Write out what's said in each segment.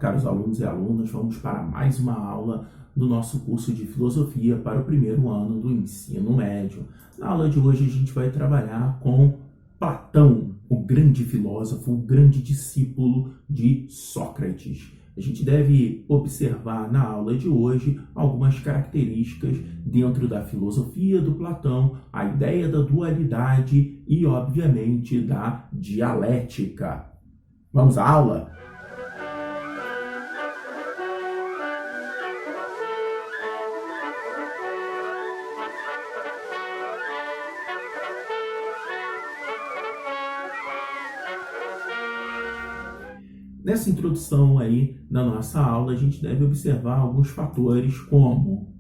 caros alunos e alunas, vamos para mais uma aula do nosso curso de Filosofia para o primeiro ano do ensino médio. Na aula de hoje a gente vai trabalhar com Platão, o grande filósofo, o grande discípulo de Sócrates. A gente deve observar na aula de hoje algumas características dentro da filosofia do Platão, a ideia da dualidade e, obviamente, da dialética. Vamos à aula? Nessa introdução aí na nossa aula, a gente deve observar alguns fatores como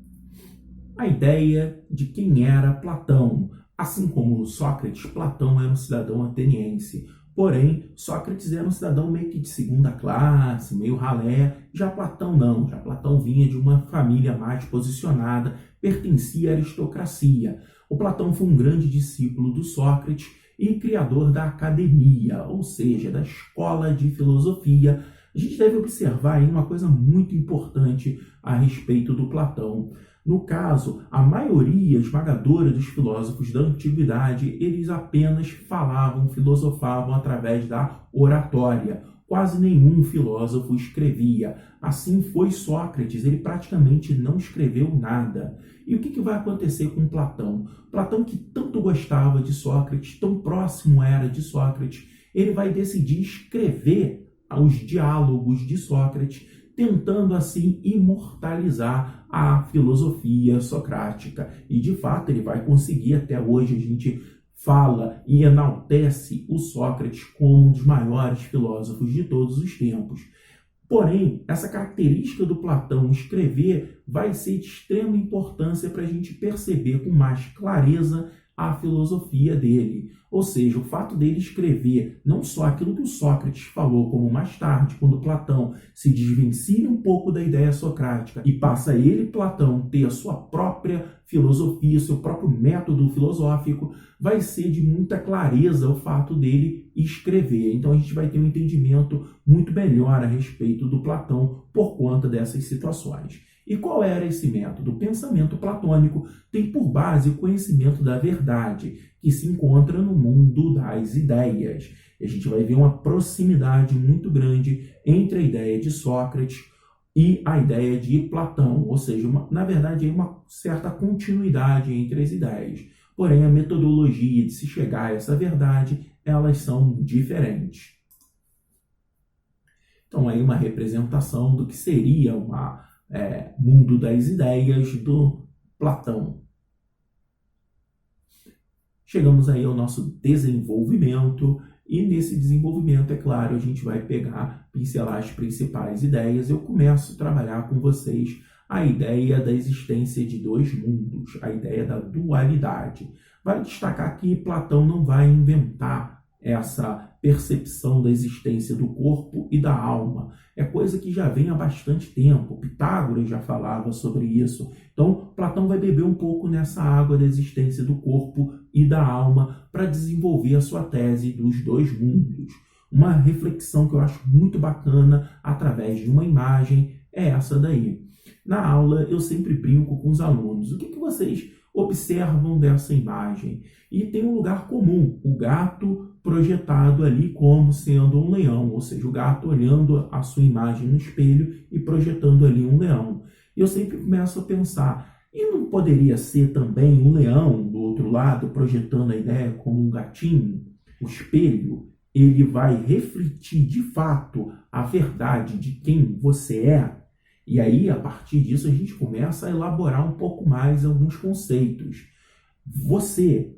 a ideia de quem era Platão. Assim como Sócrates, Platão era um cidadão ateniense. Porém, Sócrates era um cidadão meio que de segunda classe, meio ralé. Já Platão não. Já Platão vinha de uma família mais posicionada, pertencia à aristocracia. O Platão foi um grande discípulo do Sócrates e criador da academia, ou seja, da escola de filosofia. A gente deve observar aí uma coisa muito importante a respeito do Platão. No caso, a maioria esmagadora dos filósofos da antiguidade, eles apenas falavam, filosofavam através da oratória. Quase nenhum filósofo escrevia. Assim foi Sócrates, ele praticamente não escreveu nada. E o que vai acontecer com Platão? Platão, que tanto gostava de Sócrates, tão próximo era de Sócrates, ele vai decidir escrever os diálogos de Sócrates, tentando assim imortalizar a filosofia socrática. E de fato ele vai conseguir. Até hoje a gente fala e enaltece o Sócrates como um dos maiores filósofos de todos os tempos. Porém, essa característica do Platão escrever vai ser de extrema importância para a gente perceber com mais clareza a filosofia dele. Ou seja, o fato dele escrever não só aquilo que o Sócrates falou, como mais tarde, quando Platão se desvencilha um pouco da ideia socrática e passa ele, Platão, ter a sua própria filosofia, seu próprio método filosófico, vai ser de muita clareza o fato dele escrever. Então a gente vai ter um entendimento muito melhor a respeito do Platão por conta dessas situações. E qual era esse método? O pensamento platônico tem por base o conhecimento da verdade, que se encontra no mundo das ideias. E a gente vai ver uma proximidade muito grande entre a ideia de Sócrates e a ideia de Platão, ou seja, na verdade, uma certa continuidade entre as ideias. Porém, a metodologia de se chegar a essa verdade, elas são diferentes. Então, aí uma representação do que seria mundo das ideias do Platão. Chegamos aí ao nosso desenvolvimento, e nesse desenvolvimento, é claro, a gente vai pincelar as principais ideias. Eu começo a trabalhar com vocês a ideia da existência de dois mundos, a ideia da dualidade. Vale destacar que Platão não vai inventar essa percepção da existência do corpo e da alma. É coisa que já vem há bastante tempo. Pitágoras já falava sobre isso. Então, Platão vai beber um pouco nessa água da existência do corpo e da alma para desenvolver a sua tese dos dois mundos. Uma reflexão que eu acho muito bacana através de uma imagem é essa daí. Na aula, eu sempre brinco com os alunos. O que vocês observam dessa imagem? E tem um lugar comum, o gato projetado ali como sendo um leão, ou seja, o gato olhando a sua imagem no espelho e projetando ali um leão. E eu sempre começo a pensar, e não poderia ser também um leão do outro lado projetando a ideia como um gatinho? O espelho, ele vai refletir de fato a verdade de quem você é. E aí, a partir disso, a gente começa a elaborar um pouco mais alguns conceitos. Você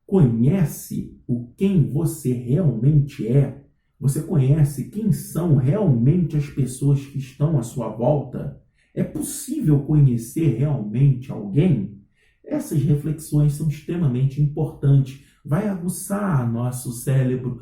conhece quem você realmente é? Você conhece quem são realmente as pessoas que estão à sua volta? É possível conhecer realmente alguém? Essas reflexões são extremamente importantes. Vai aguçar o nosso cérebro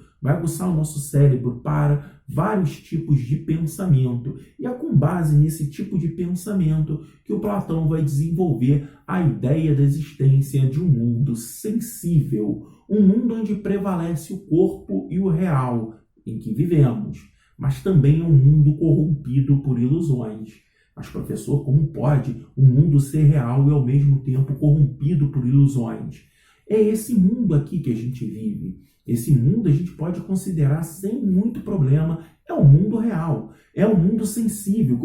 para vários tipos de pensamento. E é com base nesse tipo de pensamento que o Platão vai desenvolver a ideia da existência de um mundo sensível, um mundo onde prevalece o corpo e o real em que vivemos. mas também é um mundo corrompido por ilusões. Mas, professor, como pode um mundo ser real e ao mesmo tempo corrompido por ilusões? É esse mundo aqui que a gente vive. Esse mundo a gente pode considerar sem muito problema. É um mundo real. É um mundo sensível,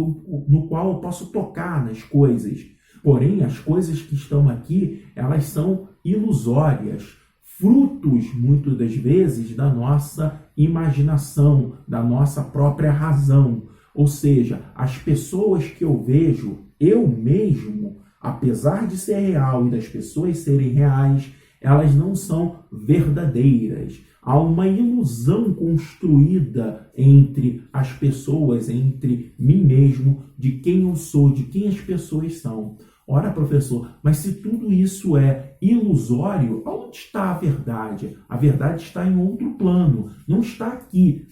no qual eu posso tocar nas coisas. Porém, as coisas que estão aqui, elas são ilusórias, frutos, muitas das vezes, da nossa imaginação, da nossa própria razão. Ou seja, as pessoas que eu vejo, eu mesmo, apesar de ser real e das pessoas serem reais, elas não são verdadeiras. Há uma ilusão construída entre as pessoas, entre mim mesmo, de quem eu sou, de quem as pessoas são. Ora, professor, mas se tudo isso é ilusório, onde está a verdade? A verdade está em outro plano, não está aqui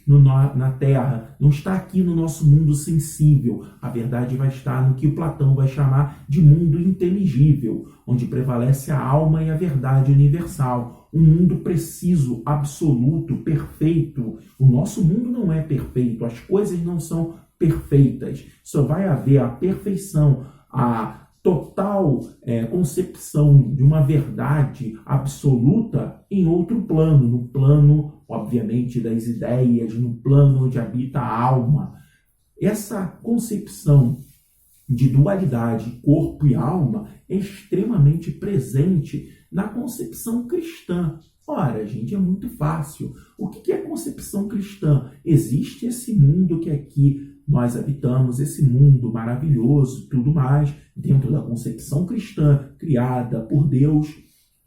na Terra, não está aqui no nosso mundo sensível. A verdade vai estar no que Platão vai chamar de mundo inteligível, onde prevalece a alma e a verdade universal. Um mundo preciso, absoluto, perfeito. O nosso mundo não é perfeito, as coisas não são perfeitas. Só vai haver a perfeição, a total concepção de uma verdade absoluta em outro plano, no plano, obviamente, das ideias, no plano onde habita a alma. Essa concepção de dualidade, corpo e alma, é extremamente presente na concepção cristã. Ora, gente, é muito fácil. O que é concepção cristã? Existe esse mundo que aqui nós habitamos, esse mundo maravilhoso, tudo mais, dentro da concepção cristã, criada por Deus.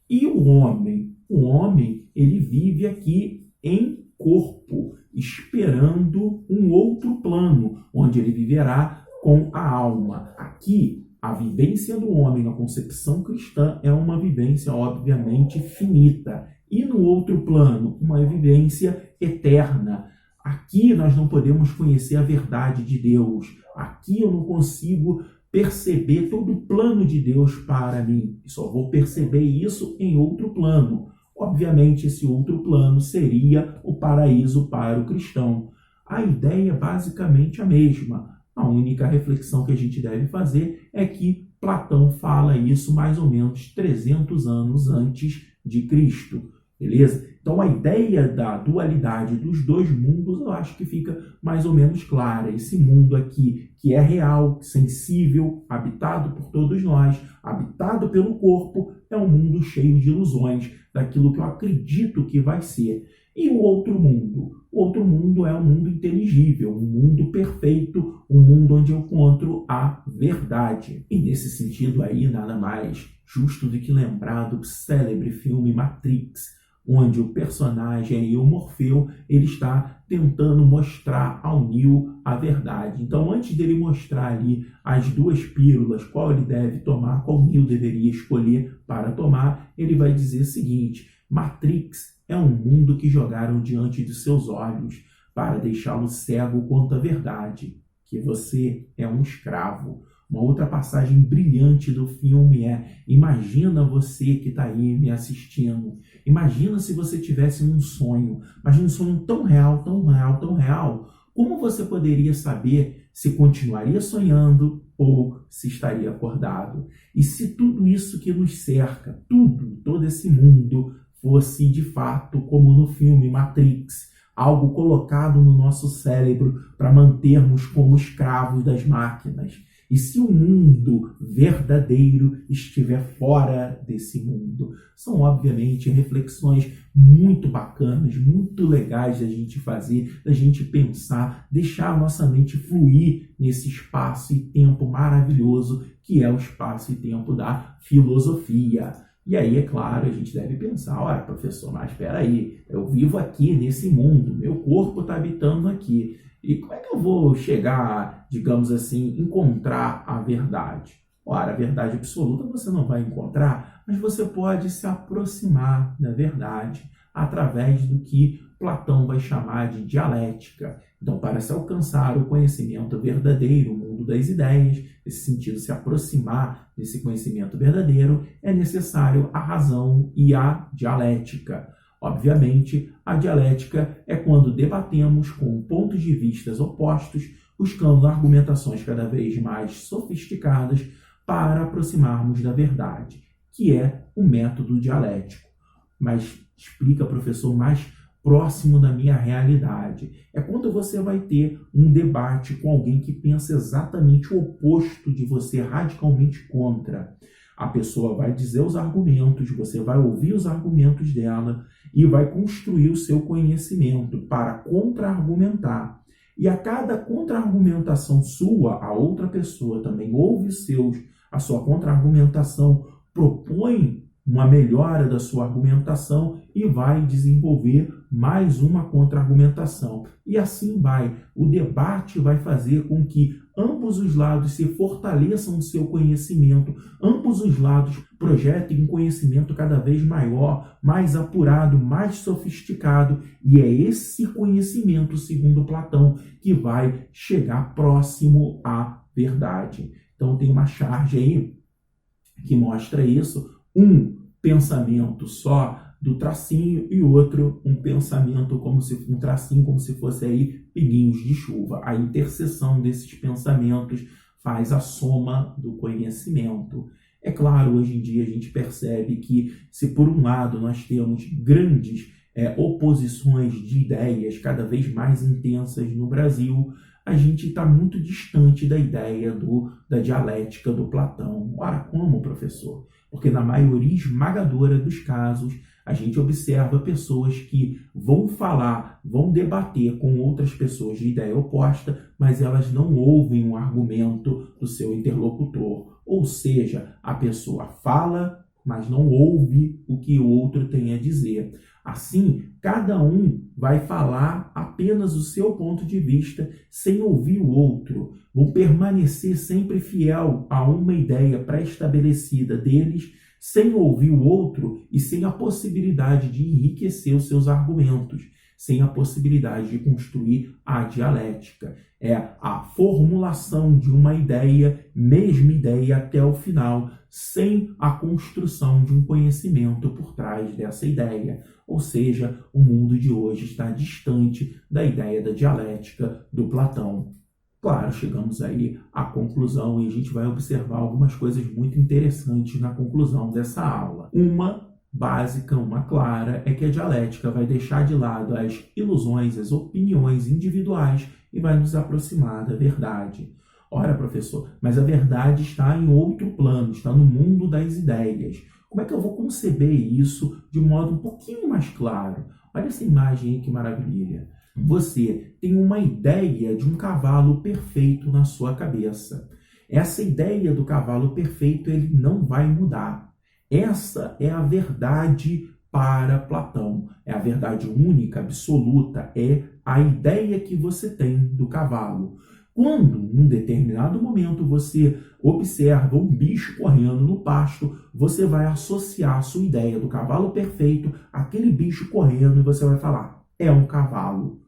E o homem, ele vive aqui em corpo, esperando um outro plano, onde ele viverá com a alma. Aqui, a vivência do homem na concepção cristã é uma vivência, obviamente, finita. E no outro plano, uma vivência eterna. Aqui nós não podemos conhecer a verdade de Deus. Aqui eu não consigo perceber todo o plano de Deus para mim. Só vou perceber isso em outro plano. Obviamente, esse outro plano seria o paraíso para o cristão. A ideia é basicamente a mesma. A única reflexão que a gente deve fazer é que Platão fala isso mais ou menos 300 anos antes de Cristo. Beleza? Então, a ideia da dualidade dos dois mundos, eu acho que fica mais ou menos clara. Esse mundo aqui, que é real, sensível, habitado por todos nós, habitado pelo corpo, é um mundo cheio de ilusões, daquilo que eu acredito que vai ser. E o outro mundo? O outro mundo é um mundo inteligível, um mundo perfeito, um mundo onde eu encontro a verdade. E nesse sentido aí, nada mais justo do que lembrar do célebre filme Matrix, onde o personagem, o Morfeu, ele está tentando mostrar ao Neo a verdade. Então, antes dele mostrar ali as duas pílulas, qual ele deve tomar, qual Neo deveria escolher para tomar, ele vai dizer o seguinte: Matrix é um mundo que jogaram diante de seus olhos para deixá-lo cego quanto à verdade, que você é um escravo. Uma outra passagem brilhante do filme é: imagina você que está aí me assistindo, imagina se você tivesse um sonho, mas um sonho tão real, tão real, tão real, como você poderia saber se continuaria sonhando ou se estaria acordado? E se tudo isso que nos cerca, todo esse mundo, fosse de fato como no filme Matrix, algo colocado no nosso cérebro para mantermos como escravos das máquinas? E se o mundo verdadeiro estiver fora desse mundo? São, obviamente, reflexões muito bacanas, muito legais da gente fazer, da gente pensar, deixar a nossa mente fluir nesse espaço e tempo maravilhoso que é o espaço e tempo da filosofia. E aí, é claro, a gente deve pensar: olha, professor, mas espera aí, eu vivo aqui nesse mundo, meu corpo está habitando aqui. E como é que eu vou chegar, digamos assim, encontrar a verdade? Ora, a verdade absoluta você não vai encontrar, mas você pode se aproximar da verdade através do que Platão vai chamar de dialética. Então, para se alcançar o conhecimento verdadeiro, o mundo das ideias, nesse sentido, se aproximar desse conhecimento verdadeiro, é necessário a razão e a dialética. Obviamente, a dialética é quando debatemos com pontos de vista opostos, buscando argumentações cada vez mais sofisticadas para aproximarmos da verdade, que é o método dialético. Mas explica, professor, mais próximo da minha realidade. É quando você vai ter um debate com alguém que pensa exatamente o oposto de você, radicalmente contra. A pessoa vai dizer os argumentos, você vai ouvir os argumentos dela e vai construir o seu conhecimento para contra-argumentar. E a cada contra-argumentação sua, a outra pessoa também ouve a sua contra-argumentação, propõe uma melhora da sua argumentação e vai desenvolver mais uma contra-argumentação. E assim vai. O debate vai fazer com que ambos os lados se fortaleçam no seu conhecimento, ambos os lados projetem um conhecimento cada vez maior, mais apurado, mais sofisticado, e é esse conhecimento, segundo Platão, que vai chegar próximo à verdade. Então tem uma charge aí que mostra isso, um pensamento só do tracinho e outro um pensamento um tracinho como se fosse aí pinguinhos de chuva. A interseção desses pensamentos faz a soma do conhecimento. É claro, hoje em dia a gente percebe que se por um lado nós temos grandes oposições de ideias cada vez mais intensas no Brasil, a gente está muito distante da ideia da dialética do Platão. Ora, como, professor? Porque na maioria esmagadora dos casos, a gente observa pessoas que vão falar, vão debater com outras pessoas de ideia oposta, mas elas não ouvem o argumento do seu interlocutor. Ou seja, a pessoa fala, mas não ouve o que o outro tem a dizer. Assim, cada um vai falar apenas o seu ponto de vista sem ouvir o outro. Vão permanecer sempre fiel a uma ideia pré-estabelecida deles, sem ouvir o outro e sem a possibilidade de enriquecer os seus argumentos, sem a possibilidade de construir a dialética. É a formulação de uma ideia, mesma ideia até o final, sem a construção de um conhecimento por trás dessa ideia. Ou seja, o mundo de hoje está distante da ideia da dialética do Platão. Claro, chegamos aí à conclusão e a gente vai observar algumas coisas muito interessantes na conclusão dessa aula. Uma básica, uma clara, é que a dialética vai deixar de lado as ilusões, as opiniões individuais e vai nos aproximar da verdade. Ora, professor, mas a verdade está em outro plano, está no mundo das ideias. Como é que eu vou conceber isso de modo um pouquinho mais claro? Olha essa imagem aí, que maravilha. Você tem uma ideia de um cavalo perfeito na sua cabeça. Essa ideia do cavalo perfeito, ele não vai mudar. Essa é a verdade para Platão. É a verdade única, absoluta. É a ideia que você tem do cavalo. Quando, num determinado momento, você observa um bicho correndo no pasto, você vai associar a sua ideia do cavalo perfeito àquele bicho correndo e você vai falar, é um cavalo.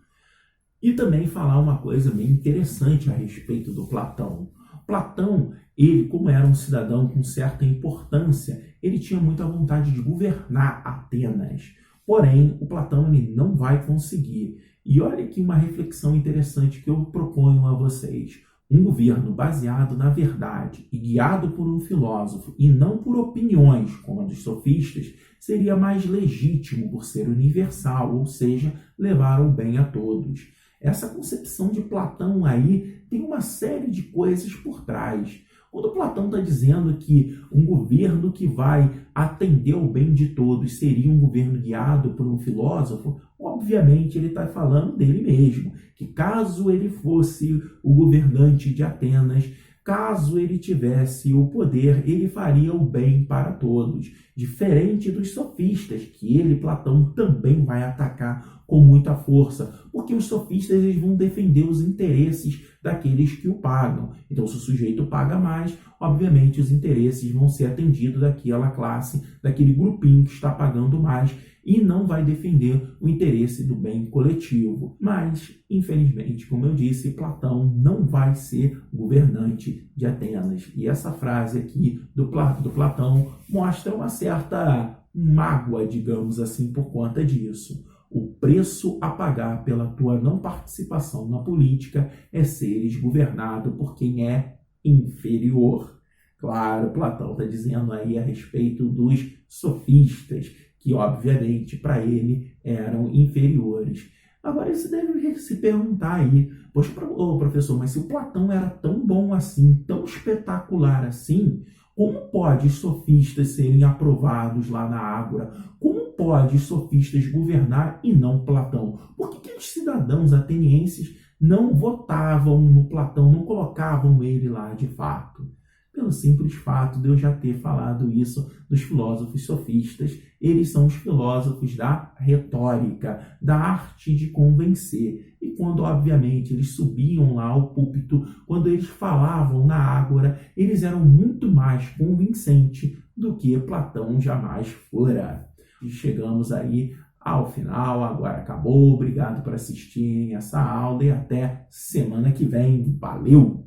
E também falar uma coisa bem interessante a respeito do Platão. Platão, ele, como era um cidadão com certa importância, ele tinha muita vontade de governar Atenas. Porém, o Platão ele não vai conseguir. E olha aqui uma reflexão interessante que eu proponho a vocês. Um governo baseado na verdade e guiado por um filósofo e não por opiniões, como a dos sofistas, seria mais legítimo por ser universal, ou seja, levar o bem a todos. Essa concepção de Platão aí tem uma série de coisas por trás. Quando Platão está dizendo que um governo que vai atender o bem de todos seria um governo guiado por um filósofo, obviamente ele está falando dele mesmo, que caso ele fosse o governante de Atenas, caso ele tivesse o poder, ele faria o bem para todos, diferente dos sofistas, que ele, Platão, também vai atacar com muita força, porque os sofistas eles vão defender os interesses daqueles que o pagam. Então, se o sujeito paga mais, obviamente os interesses vão ser atendidos daquela classe, daquele grupinho que está pagando mais, e não vai defender o interesse do bem coletivo. Mas, infelizmente, como eu disse, Platão não vai ser governante de Atenas. E essa frase aqui do Platão mostra uma certa mágoa, digamos assim, por conta disso. O preço a pagar pela tua não participação na política é seres governado por quem é inferior. Claro, Platão está dizendo aí a respeito dos sofistas, que obviamente para ele eram inferiores. Agora você deve se perguntar aí, poxa, professor, mas se o Platão era tão bom assim, tão espetacular assim, como pode os sofistas serem aprovados lá na Ágora? Como pode os sofistas governar e não Platão? Por que os cidadãos atenienses não votavam no Platão, não colocavam ele lá de fato? Pelo simples fato de eu já ter falado isso dos filósofos sofistas. Eles são os filósofos da retórica, da arte de convencer. E quando, obviamente, eles subiam lá ao púlpito, quando eles falavam na Ágora, eles eram muito mais convincentes do que Platão jamais fora. E chegamos aí ao final, agora acabou. Obrigado por assistirem essa aula e até semana que vem. Valeu!